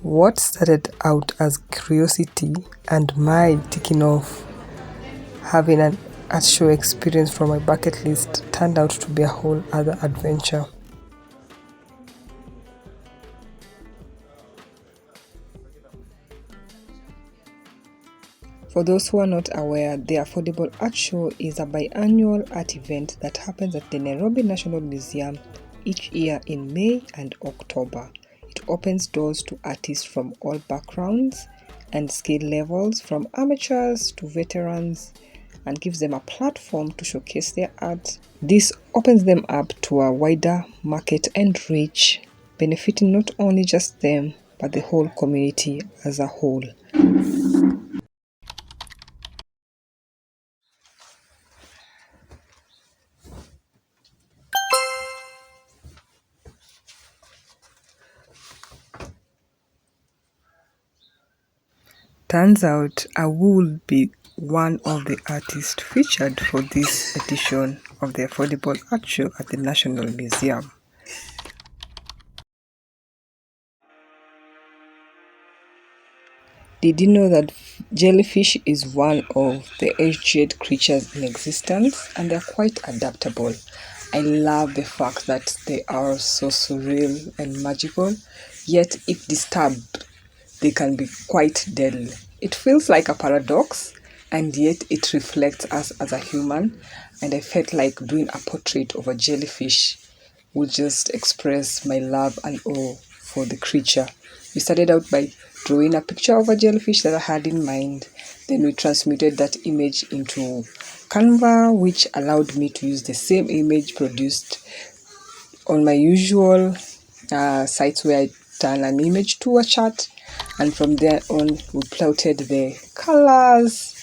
What started out as curiosity and my ticking off having an art show experience from my bucket list turned out to be a whole other adventure. For those who are not aware, the Affordable Art Show is a biannual art event that happens at the Nairobi National Museum each year in May and October. It opens doors to artists from all backgrounds and skill levels, from amateurs to veterans, and gives them a platform to showcase their art. This opens them up to a wider market and reach, benefiting not only just them, but the whole community as a whole. Turns out I will be one of the artists featured for this edition of the Affordable Art Show at the National Museum. Did you know that jellyfish is one of the ancient creatures in existence, and they're quite adaptable? I love the fact that they are so surreal and magical, yet if disturbed, they can be quite deadly. It feels like a paradox, and yet it reflects us as a human, and I felt like doing a portrait of a jellyfish would just express my love and awe for the creature. We started out by drawing a picture of a jellyfish that I had in mind. Then we transmuted that image into Canva, which allowed me to use the same image produced on my usual sites where I turn an image to a chart. And from there on, we plotted the colors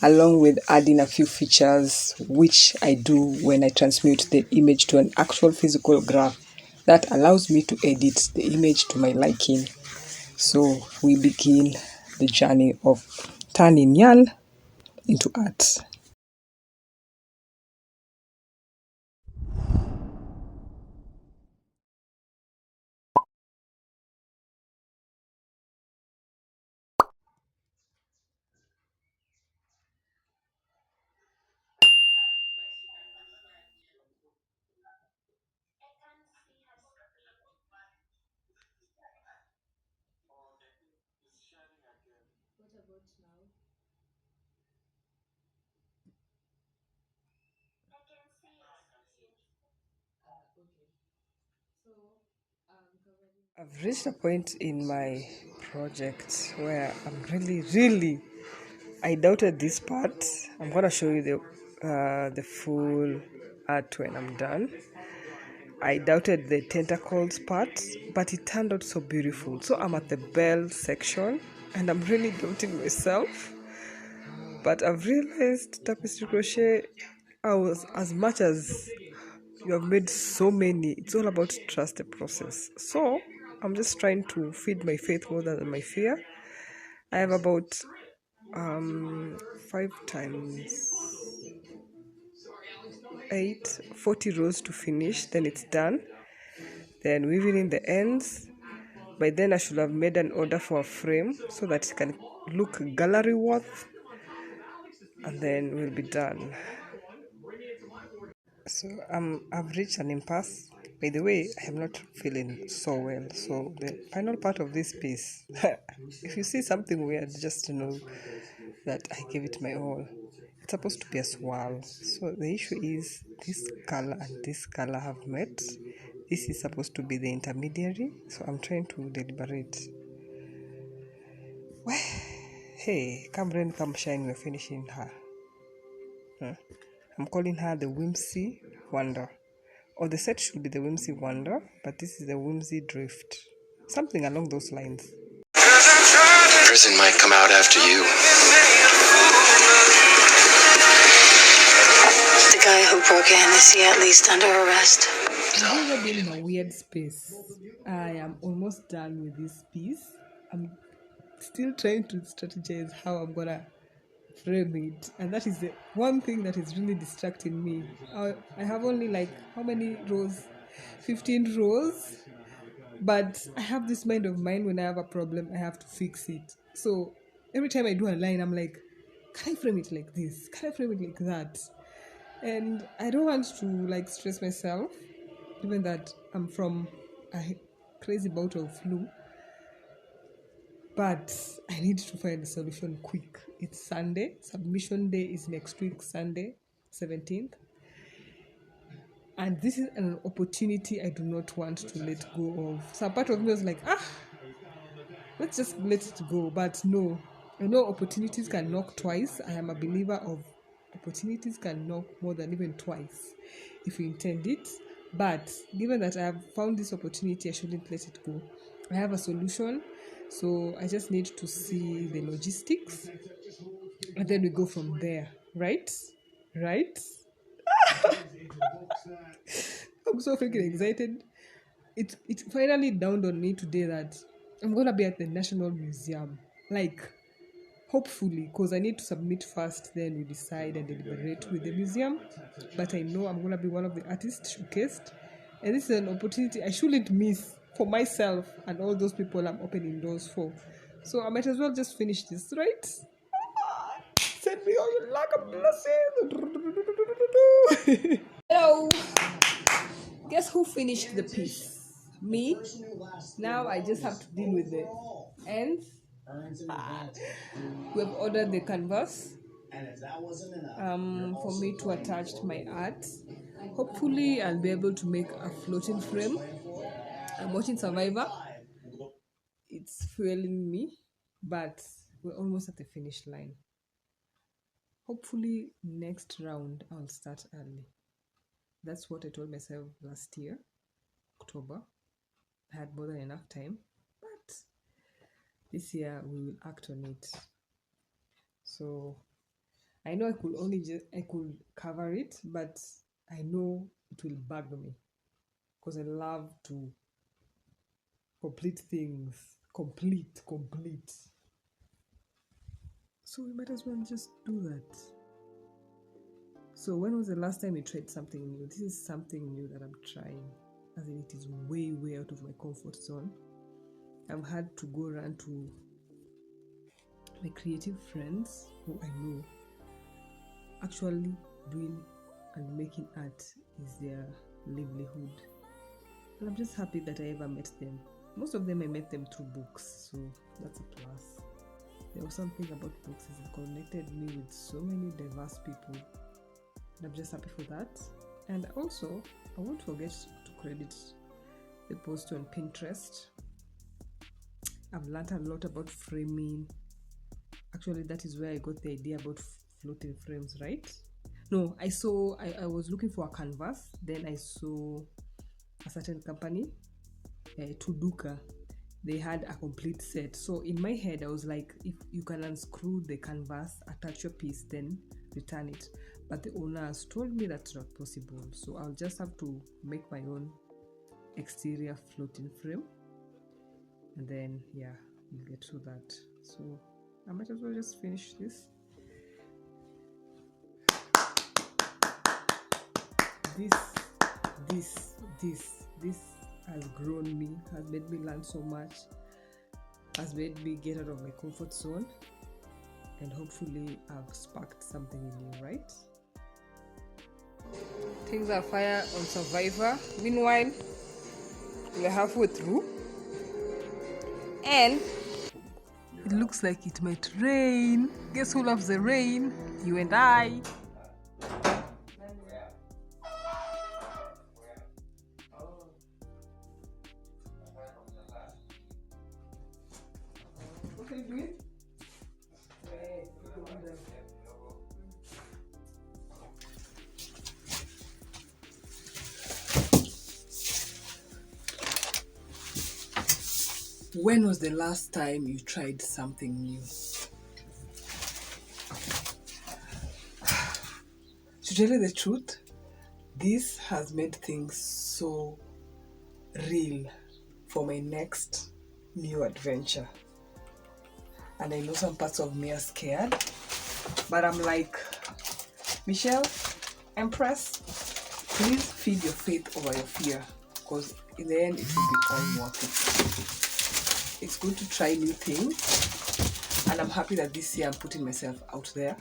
along with adding a few features, which I do when I transmute the image to an actual physical graph that allows me to edit the image to my liking. So we begin the journey of turning yarn into art. I've reached a point in my project where I'm really, I doubted this part. I'm gonna show you the full art when I'm done. I doubted the tentacles part, but it turned out so beautiful. So I'm at the bell section, and I'm really doubting myself. But I've realized tapestry crochet, as much as you have made so many, it's all about trust the process. So I'm just trying to feed my faith more than my fear. I have about 5 times 8, 40 rows to finish, then it's done. Then weaving in the ends. By then I should have made an order for a frame so that it can look gallery worth, and then we'll be done. So I've reached an impasse. By the way, I am not feeling so well. So the final part of this piece, if you see something weird, just to know that I gave it my all. It's supposed to be a swirl. So the issue is this color and this color have met. This is supposed to be the intermediary. So I'm trying to deliberate. Hey, come rain, come shine, we're finishing her. I'm calling her the Whimsy Wonder. Or the set should be the Whimsy Wonder, but this is the Whimsy Drift. Something along those lines. Prison might come out after you. The guy who broke in, is he at least under arrest? I've never been in a weird space. I am almost done with this piece. I'm still trying to strategize how I'm gonna frame it, and that is the one thing that is really distracting me. I have only like how many rows? 15 rows. But I have this mind of mine, when I have a problem, I have to fix it. So every time I do a line, I'm like, can I frame it like this? Can I frame it like that? And I don't want to like stress myself, given that I'm from a crazy bout of flu. But I need to find a solution quick. It's Sunday. Submission day is next week, Sunday, 17th. And this is an opportunity I do not want to let go of. So a part of me was like, let's just let it go. But no, I know opportunities can knock twice. I am a believer of opportunities can knock more than even twice if you intend it. But given that I have found this opportunity, I shouldn't let it go. I have a solution. So I just need to see the logistics. And then we go from there. Right? Right? I'm so freaking excited. It finally dawned on me today that I'm gonna be at the National Museum. Like, hopefully, because I need to submit first, then we decide and deliberate with the museum. But I know I'm gonna be one of the artists showcased. And this is an opportunity I shouldn't miss for myself and all those people I'm opening doors for. So I might as well just finish this, right? Send me all your luck and blessings. Hello. Guess who finished the piece? Me. Now I just have to deal with the ends. We have ordered the canvas for me to attach to my art. Hopefully I'll be able to make a floating frame. I'm watching Survivor. It's fueling me, but we're almost at the finish line. Hopefully next round I'll start early. That's what I told myself last year, October. I had more than enough time, but this year we will act on it. So I know I could cover it, but I know it will bug me because I love to complete things. Complete. So we might as well just do that. So when was the last time you tried something new? This is something new that I'm trying, as in it is way out of my comfort zone. I've had to go around to my creative friends who I know actually doing and making art is their livelihood. And I'm just happy that I ever met them. Most of them I met them through books, so that's a plus. There was something about books that connected me with so many diverse people. And I'm just happy for that. And also, I won't forget to credit the post on Pinterest. I've learned a lot about framing. Actually, that is where I got the idea about floating frames, right? No, I was looking for a canvas. Then I saw a certain company, Tuduka. They had a complete set. So in my head, I was like, if you can unscrew the canvas, attach your piece, then return it. But the owners told me that's not possible. So I'll just have to make my own exterior floating frame. And then, yeah, we'll get to that. So I might as well just finish this. This has grown me, has made me learn so much, has made me get out of my comfort zone, and hopefully I've sparked something in you, right? Things are fire on Survivor. Meanwhile, we're halfway through, and it looks like it might rain. Guess who loves the rain? You and I. When was the last time you tried something new? To tell you the truth, this has made things so real for my next new adventure. And I know some parts of me are scared, but I'm like, Michelle, Empress, please feed your faith over your fear. because in the end it will be all worth it. It's good to try new things, and I'm happy that this year I'm putting myself out there.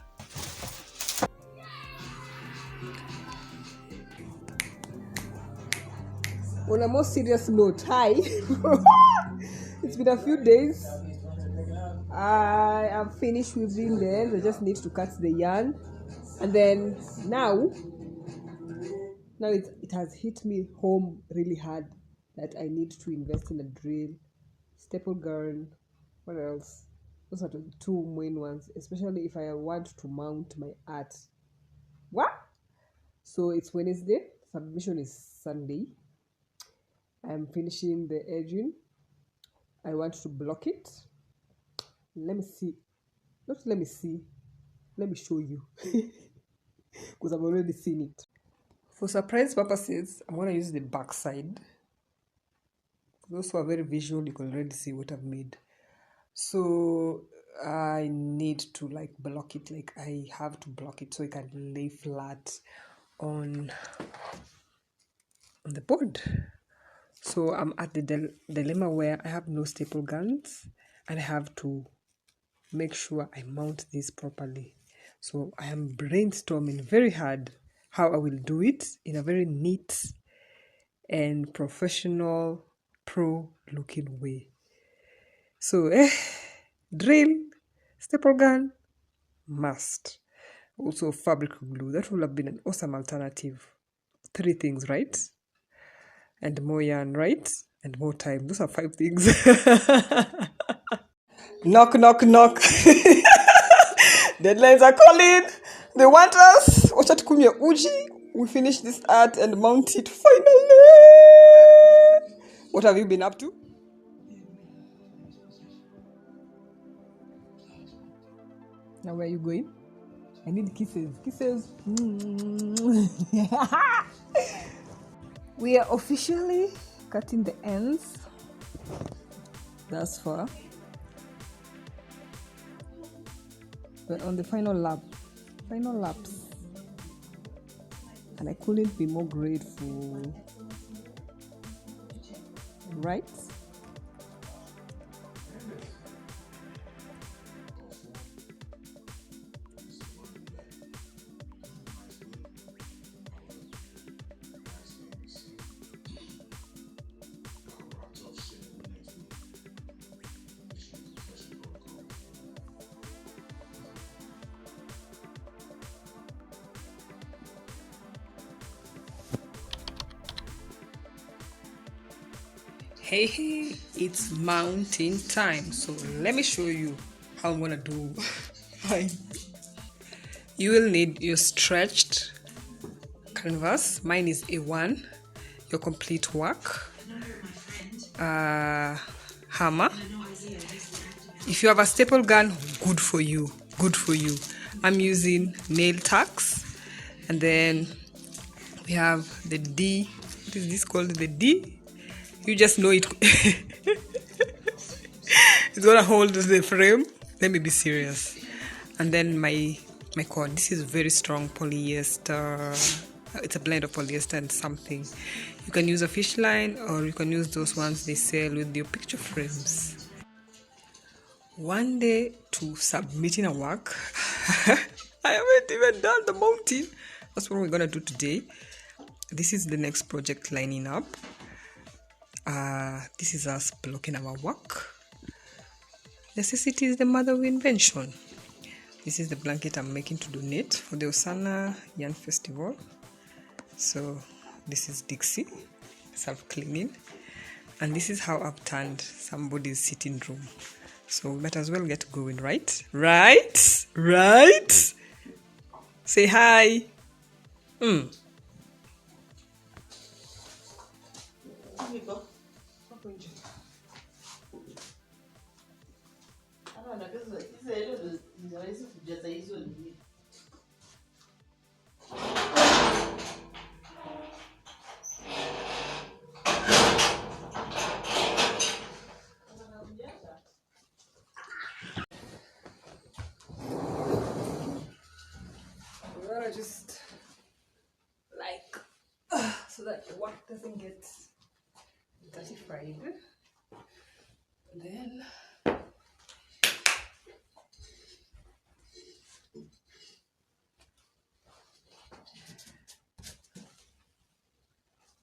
On a more serious note, hi. It's been a few days. I am finished weaving the ends. I just need to cut the yarn, and then now it has hit me home really hard that I need to invest in a drill, staple gun. What else? Those are the two main ones, especially if I want to mount my art. What? So it's Wednesday. Submission is Sunday. I'm finishing the edging. I want to block it. Let me see. Not let me see. Let me show you. Because I've already seen it. For surprise purposes, I'm going to use the back side. For those who are very visual, you can already see what I've made. So I need to like block it. Like I have to block it so it can lay flat on the board. So I'm at the dilemma where I have no staple guns and I have to make sure I mount this properly. So I am brainstorming very hard how I will do it in a very neat and professional, pro-looking way. So drill, staple gun, must. Also fabric glue. That would have been an awesome alternative. 3 things, right? And more yarn, right? And more time. Those are 5 things. Knock, knock, knock. Deadlines are calling. They want us. Wacha tukumye uji. We finish this art and mount it finally. What have you been up to? Now where are you going? I need kisses. Kisses. We are officially cutting the ends. Thus far. But on the final laps. And I couldn't be more grateful. Right? Hey, it's mountain time. So let me show you how I'm gonna do mine. You will need your stretched canvas. Mine is A1, your complete work, hammer. If you have a staple gun, good for you. I'm using nail tacks, and then we have the D. What is this called? The D. You just know it. It's gonna hold the frame. Let me be serious. And then my cord. This is very strong polyester. It's a blend of polyester and something. You can use a fish line, or you can use those ones they sell with your picture frames. One day to submitting a work. I haven't even done the mountain. That's what we're gonna do today. This is the next project lining up. This is us blocking our work. Necessity is the mother of invention. This is the blanket I'm making to donate for the Osana Yarn Festival. So this is Dixie, self-cleaning. And this is how I've turned somebody's sitting room. So we might as well get going, right? Right? Say hi. We're gonna just so that the work doesn't get certified. Then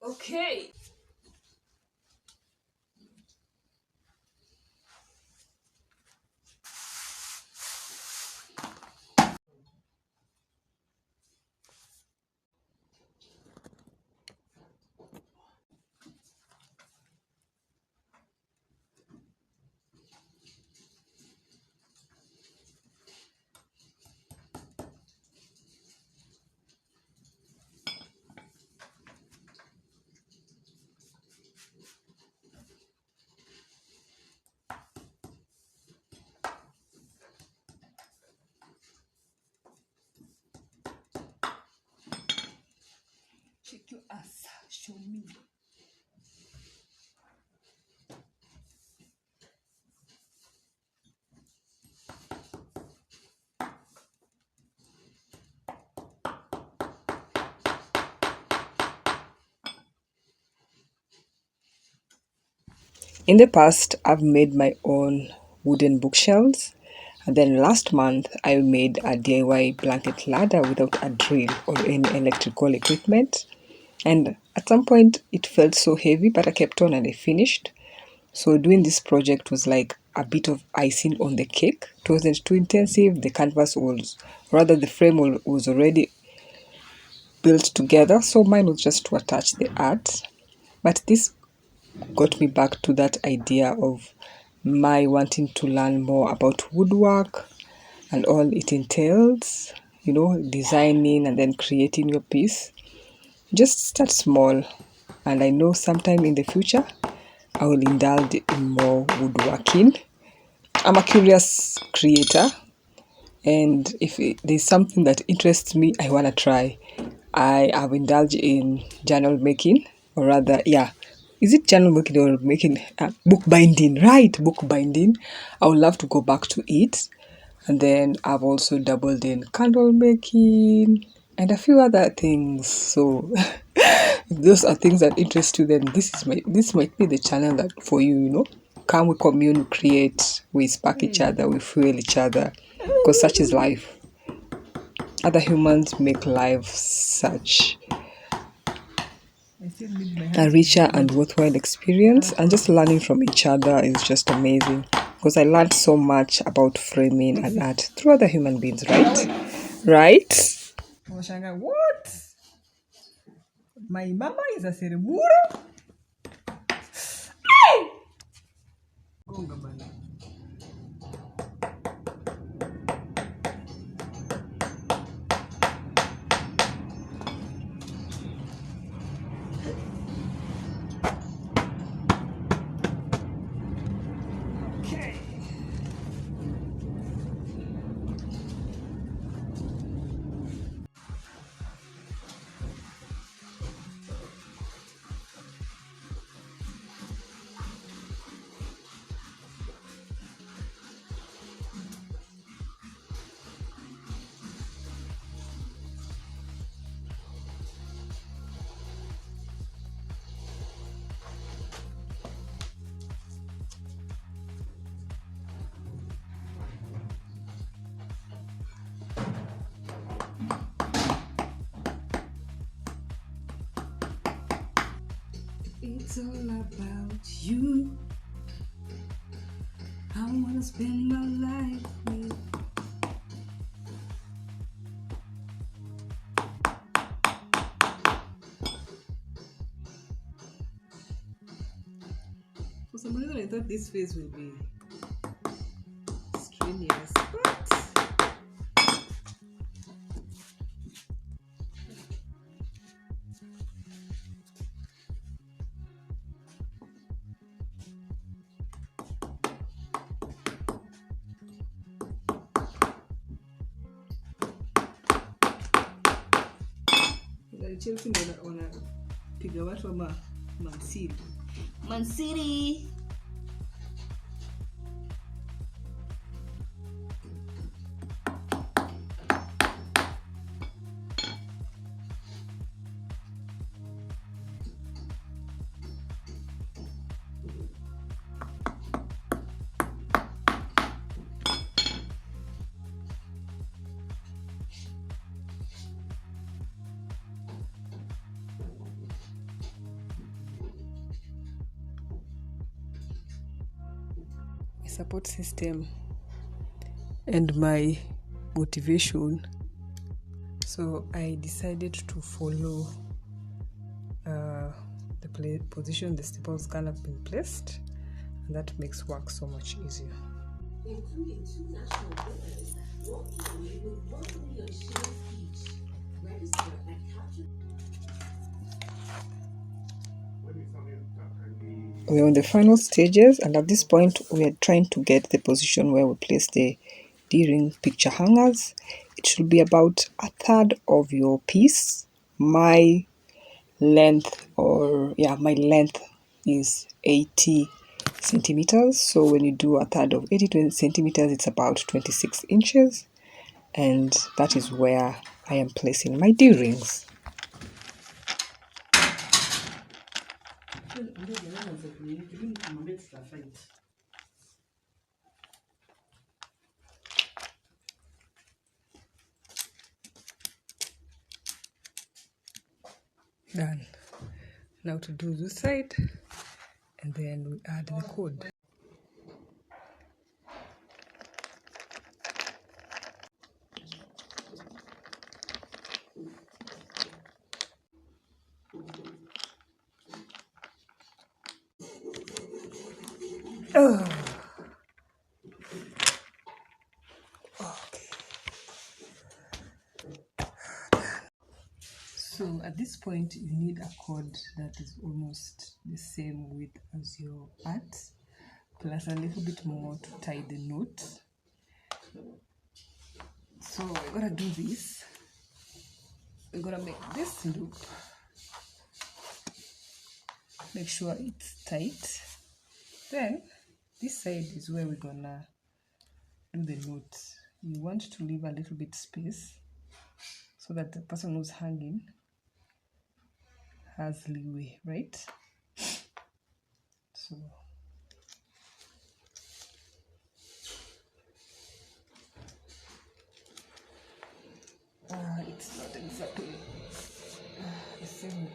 okay. Check your ass. Show me. In the past, I've made my own wooden bookshelves. And then last month, I made a DIY blanket ladder without a drill or any electrical equipment. And at some point, it felt so heavy, but I kept on and I finished. So doing this project was like a bit of icing on the cake. It wasn't too intensive. The canvas was, rather the frame was already built together. So mine was just to attach the art. But this got me back to that idea of my wanting to learn more about woodwork and all it entails, designing and then creating your piece. Just start small, and I know sometime in the future I will indulge in more woodworking. I'm a curious creator, and if there's something that interests me, I want to try. I have indulged in journal making, or rather, yeah, is it journal making or making book binding? Right, book binding. I would love to go back to it. And then I've also dabbled in candle making and a few other things. So if those are things that interest you, then this might be the channel that for you. Come, we commune, we create, we spark each other, we fuel each other. Because such is life. Other humans make life such a richer and worthwhile experience, and just learning from each other is just amazing, because I learned so much about framing and art through other human beings, right. What? My mama is a seremura. Okay. It's all about you. I wanna spend my life with. For some reason, I thought this phase will be strenuous, but Chelsea ndio wanapiga watu ama Man City. Man City. support system and my motivation. So I decided to follow the position the staples can have been placed, and that makes work so much easier. Including 2 national winners walking away with 1 million shillings each. Register and capture. We're on the final stages, and at this point we are trying to get the position where we place the D-ring picture hangers. It should be about a third of your piece. My length is 80 centimeters, so when you do a third of 80 centimeters, it's about 26 inches, and that is where I am placing my D-rings. Done. Now to do this side, and then we add the code. Oh. Okay. So at this point, you need a cord that is almost the same width as your art, plus a little bit more to tie the knot. So we're gonna do this. We're gonna make this loop. Make sure it's tight. Then this side is where we're gonna do the knot. You want to leave a little bit space so that the person who's hanging has leeway, right? So it's not exactly the same.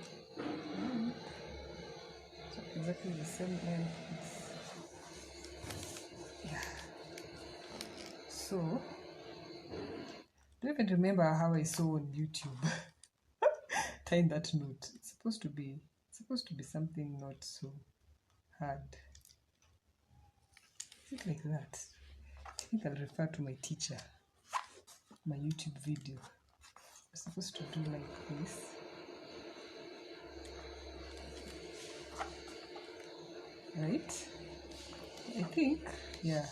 It's not exactly the same length. Yeah. So I don't even remember how I saw on YouTube tying that knot. It's supposed to be something not so hard. Is it like that? I think I'll refer to my teacher, my YouTube video. I'm supposed to do like this. Right? I think, yeah.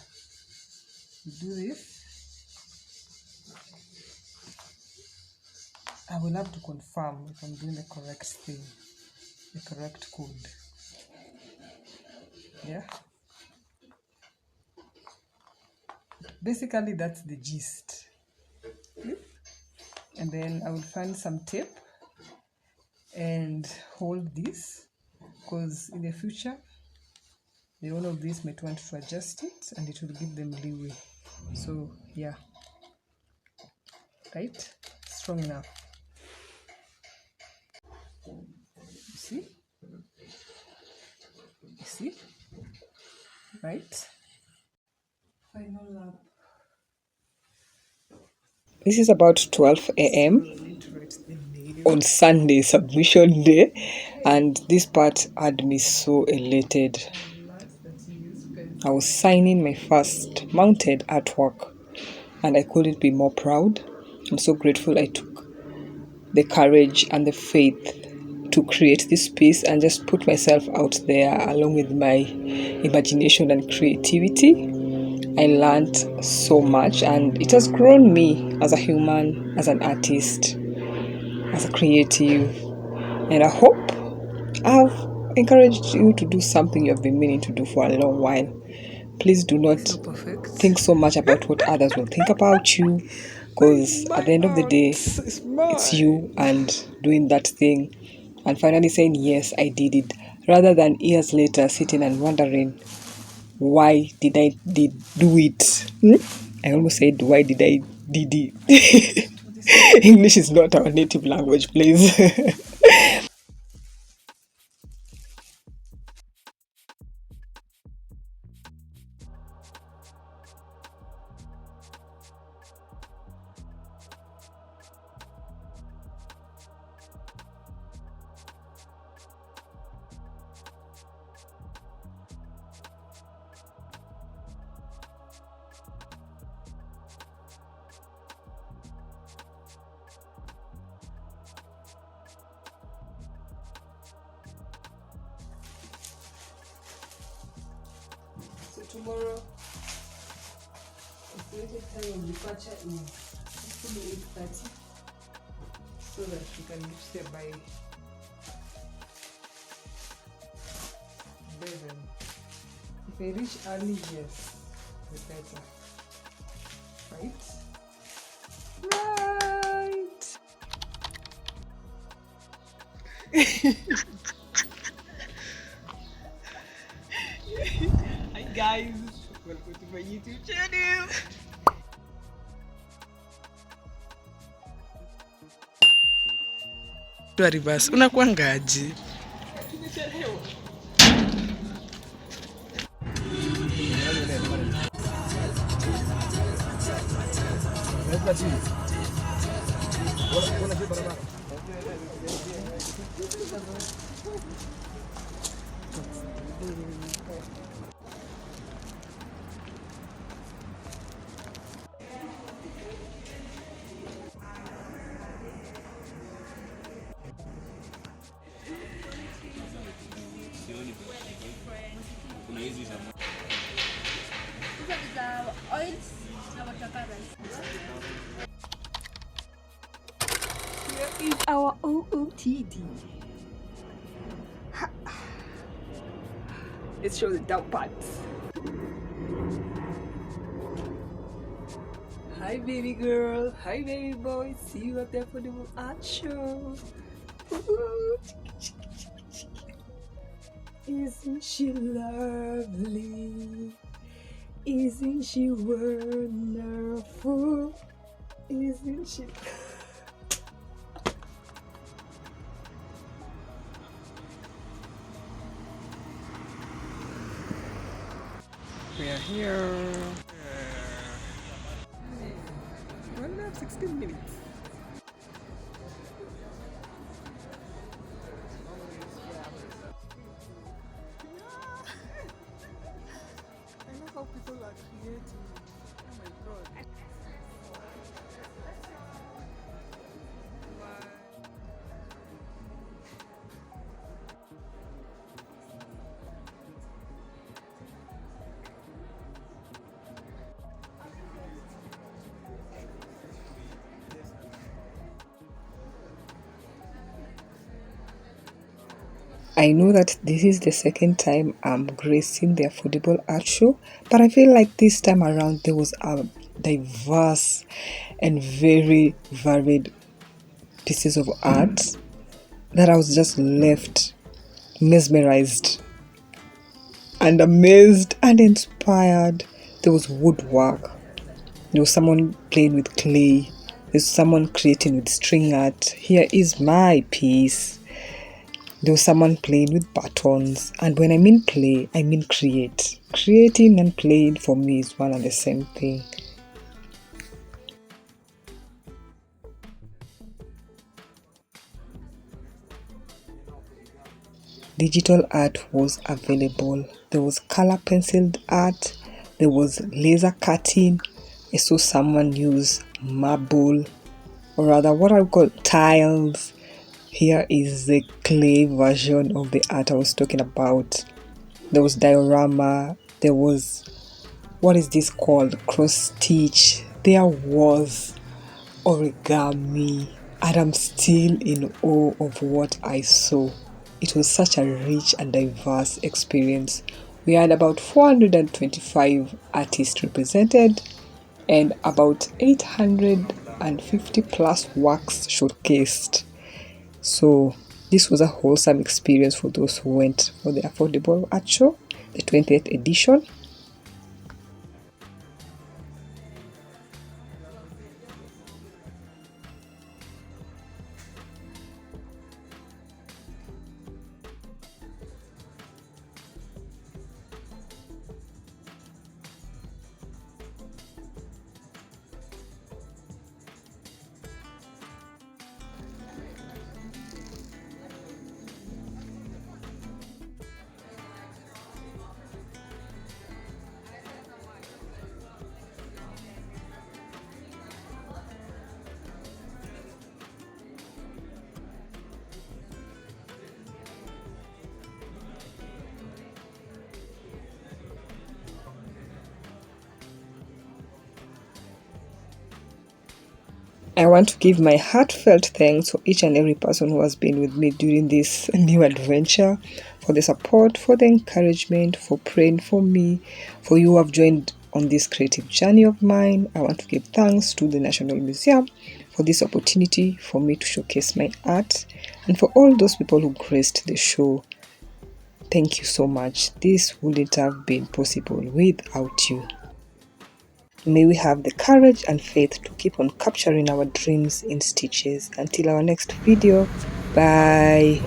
You do this. I will have to confirm if I'm doing the correct thing, the correct code. Yeah. Basically, that's the gist. And then I will find some tape and hold this, because in the future the owner of this might want to adjust it and it will give them leeway. So yeah, right, strong enough. You see, right? Final lap. This is about 12 a.m. on Sunday, submission day, and this part had me so elated. I was signing my first mounted artwork, and I couldn't be more proud. I'm so grateful I took the courage and the faith to create this piece and just put myself out there along with my imagination and creativity. I learned so much, and it has grown me as a human, as an artist, as a creative, and I hope I've encouraged you to do something you've been meaning to do for a long while. Please do not think so much about what others will think about you, because at the end of the day, it's you and doing that thing and finally saying, yes, I did it, rather than years later sitting and wondering, why did I do it? I almost said, why did I did it? English is not our native language, please. tomorrow estimated time of departure is 8:30, so that we can reach there by 11. If I reach early, yes, the better. Right? Right! Hi guys, welcome to my YouTube channel. Reverse unakuangaje? Here is our OOTD. Let's show the down parts. Hi baby girl, hi baby boy, see you at the affordable art show. Ooh. Isn't she lovely? Isn't she wonderful? Isn't she? We are here. 1 hour 16 minutes. I love how people are creative. Oh my god. I know that this is the second time I'm gracing the affordable art show, but I feel like this time around there was a diverse and very varied pieces of art that I was just left mesmerized and amazed and inspired. There was woodwork, there was someone playing with clay, there's someone creating with string art. Here is my piece. There was someone playing with buttons, and when I mean play, I mean create. Creating and playing for me is one and the same thing. Digital art was available. There was color penciled art, there was laser cutting. I saw someone use marble, or rather what I would call tiles. Here is the clay version of the art I was talking about. There was diorama, there was, what is this called? Cross stitch. There was origami, and I'm still in awe of what I saw. It was such a rich and diverse experience. We had about 425 artists represented and about 850 plus works showcased. So this was a wholesome experience for those who went for the Affordable Art Show, the 20th edition. I want to give my heartfelt thanks for each and every person who has been with me during this new adventure, for the support, for the encouragement, for praying for me, for you who have joined on this creative journey of mine. I want to give thanks to the National Museum for this opportunity for me to showcase my art, and for all those people who graced the show. Thank you so much. This wouldn't have been possible without you. May we have the courage and faith to keep on capturing our dreams in stitches. Until our next video, bye.